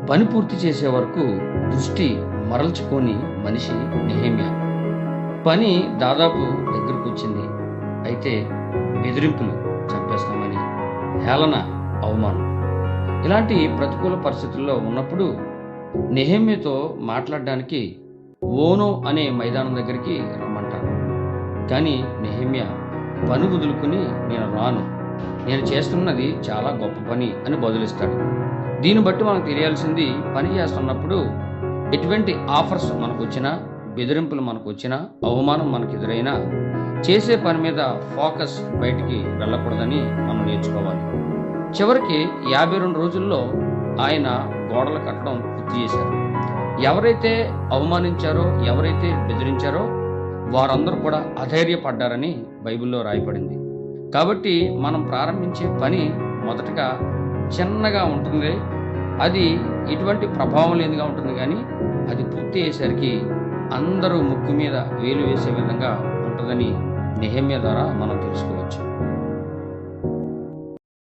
పని పూర్తి చేసే వరకు దృష్టి మరల్చుకోని మనిషి నెహెమ్యా. పని దాదాపు దగ్గరకు వచ్చింది. అయితే బెదిరింపులు, చంపేస్తామని, హేళన, అవమానం, ఇలాంటి ప్రతికూల పరిస్థితుల్లో ఉన్నప్పుడు నెహెమ్యాతో మాట్లాడడానికి ఓనో అనే మైదానం దగ్గరికి రమ్మంటారు. కానీ నెహెమ్యా పని వదులుకుని నేను రాను, నేను చేస్తున్నది చాలా గొప్ప పని అని బదులిస్తాడు. దీన్ని బట్టి మనకు తెలియాల్సింది, పని చేస్తున్నప్పుడు ఎటువంటి ఆఫర్స్ మనకు వచ్చినా, బెదిరింపులు మనకు వచ్చినా, అవమానం మనకు ఎదురైనా చేసే పని మీద ఫోకస్ బయటికి వెళ్ళకూడదని మనం నేర్చుకోవాలి. చివరికి 52 రోజుల్లో ఆయన గోడలు కట్టడం పూర్తి చేశారు. ఎవరైతే అవమానించారో, ఎవరైతే బెదిరించారో వారందరూ కూడా అధైర్యపడ్డారని బైబిల్లో రాయబడింది. కాబట్టి మనం ప్రారంభించే పని మొదటగా చిన్నగా ఉంటుంది, అది ఎటువంటి ప్రభావం లేనిదిగా ఉంటుంది. కానీ అది పూర్తి అయ్యేసరికి అందరూ ముక్కు మీద వేలు వేసే విధంగా ఉంటుందని నెహెమ్యా ద్వారా మనం తెలుసుకోవచ్చు.